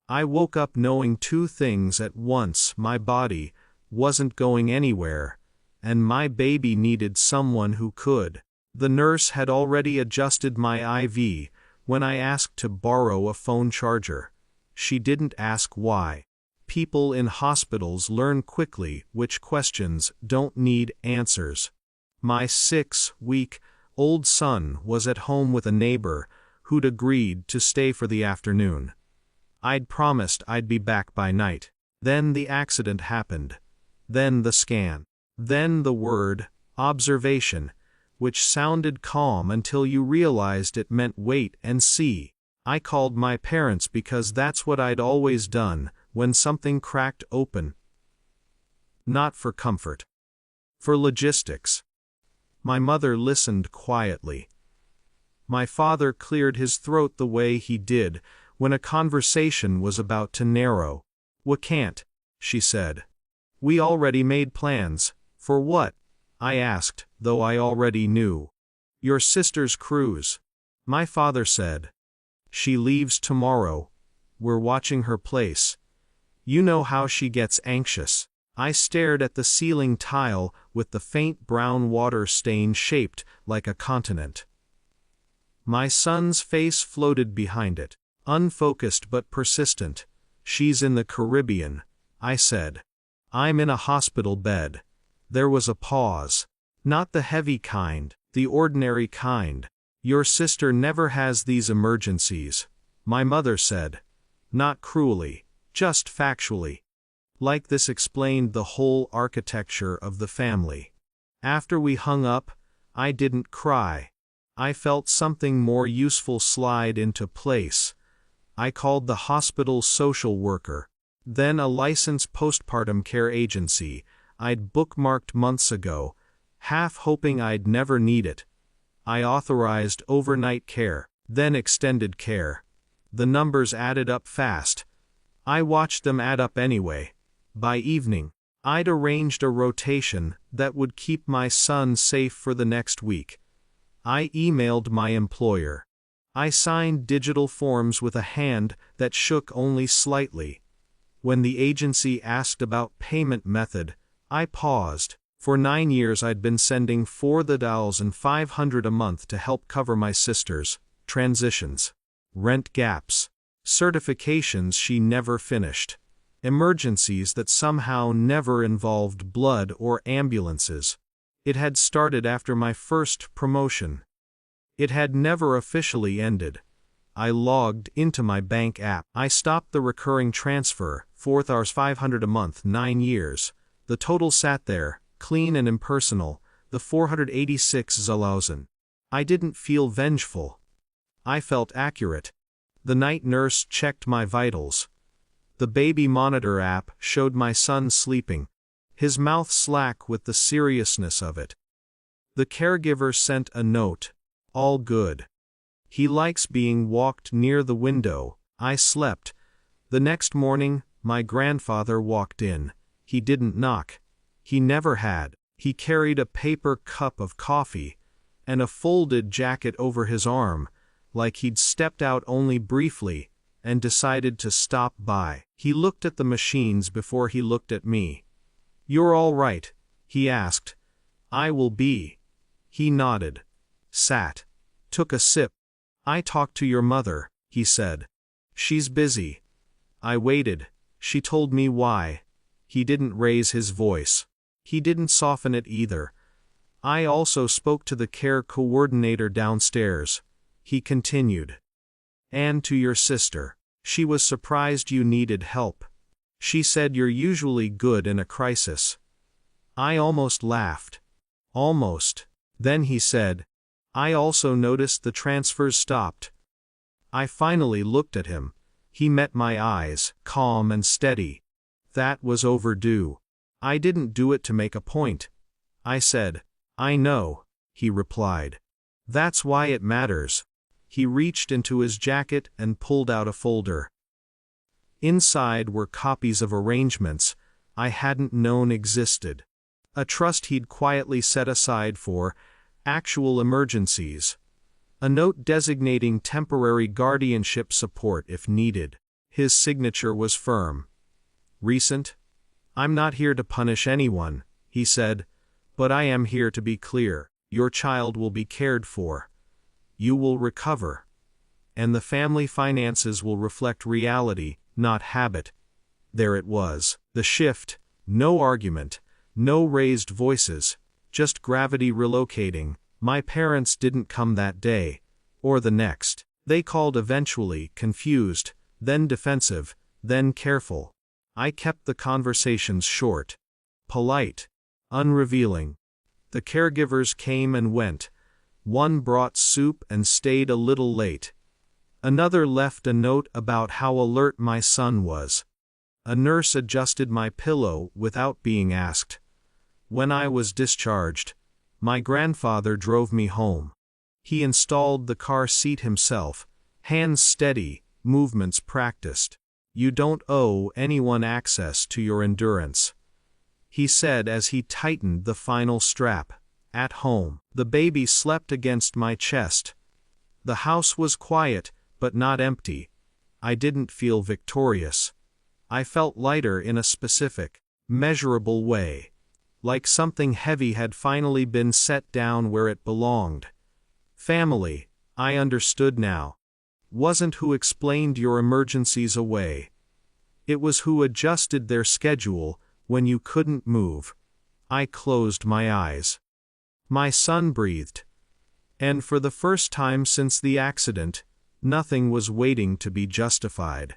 I woke up knowing two things at once: my body wasn't going anywhere, and my baby needed someone who could. The nurse had already adjusted my IV when I asked to borrow a phone charger. She didn't ask why. People in hospitals learn quickly which questions don't need answers. My 6-week-old son was at home with a neighbor who'd agreed to stay for the afternoon. I'd promised I'd be back by night. Then the accident happened. Then the scan. Then the word, observation, which sounded calm until you realized it meant wait and see. I called my parents because that's what I'd always done when something cracked open. Not for comfort. For logistics. My mother listened quietly. My father cleared his throat the way he did when a conversation was about to narrow. "We can't," she said. "We already made plans." "For what?" I asked, though I already knew. "Your sister's cruise," my father said. "She leaves tomorrow. We're watching her place. You know how she gets anxious." I stared at the ceiling tile with the faint brown water stain shaped like a continent. My son's face floated behind it, unfocused but persistent. "She's in the Caribbean," I said. "I'm in a hospital bed." There was a pause. "Not the heavy kind, the ordinary kind. Your sister never has these emergencies," my mother said. Not cruelly, just factually. Like this explained the whole architecture of the family. After we hung up, I didn't cry. I felt something more useful slide into place. I called the hospital's social worker, then a licensed postpartum care agency I'd bookmarked months ago, half hoping I'd never need it. I authorized overnight care, then extended care. The numbers added up fast. I watched them add up anyway. By evening, I'd arranged a rotation that would keep my son safe for the next week. I emailed my employer. I signed digital forms with a hand that shook only slightly. When the agency asked about payment method, I paused. For 9 years I'd been sending $4,500 a month to help cover my sister's transitions, rent gaps, certifications she never finished, emergencies that somehow never involved blood or ambulances. It had started after my first promotion. It had never officially ended. I logged into my bank app. I stopped the recurring transfer, $4,500 a month, 9 years. The total sat there, clean and impersonal, the 486,000. I didn't feel vengeful. I felt accurate. The night nurse checked my vitals. The baby monitor app showed my son sleeping, his mouth slack with the seriousness of it. The caregiver sent a note. "All good. He likes being walked near the window." I slept. The next morning, my grandfather walked in. He didn't knock. He never had. He carried a paper cup of coffee and a folded jacket over his arm, like he'd stepped out only briefly and decided to stop by. He looked at the machines before he looked at me. "You're all right?" he asked. "I will be." He nodded. Sat. Took a sip. "I talked to your mother," he said. "She's busy." I waited. She told me why. He didn't raise his voice. He didn't soften it either. I also spoke to the care coordinator downstairs. He continued. "And to your sister. She was surprised you needed help. She said you're usually good in a crisis." I almost laughed. Almost. Then he said, "I also noticed the transfers stopped." I finally looked at him. He met my eyes, calm and steady. That was overdue. I didn't do it to make a point. I said, "I know," he replied. "That's why it matters." He reached into his jacket and pulled out a folder. Inside were copies of arrangements I hadn't known existed. A trust he'd quietly set aside for actual emergencies. A note designating temporary guardianship support if needed. His signature was firm. Recent? I'm not here to punish anyone, he said, but I am here to be clear. Your child will be cared for. You will recover. And the family finances will reflect reality, not habit. There it was. The shift. No argument. No raised voices. Just gravity relocating. My parents didn't come that day. Or the next. They called eventually, confused, then defensive, then careful. I kept the conversations short. Polite. Unrevealing. The caregivers came and went. One brought soup and stayed a little late. Another left a note about how alert my son was. A nurse adjusted my pillow without being asked. When I was discharged, my grandfather drove me home. He installed the car seat himself, hands steady, movements practiced. You don't owe anyone access to your endurance, he said as he tightened the final strap. At home, the baby slept against my chest. The house was quiet, but not empty. I didn't feel victorious. I felt lighter in a specific, measurable way. Like something heavy had finally been set down where it belonged. Family, I understood now, wasn't who explained your emergencies away. It was who adjusted their schedule when you couldn't move. I closed my eyes. My son breathed. And for the first time since the accident, nothing was waiting to be justified.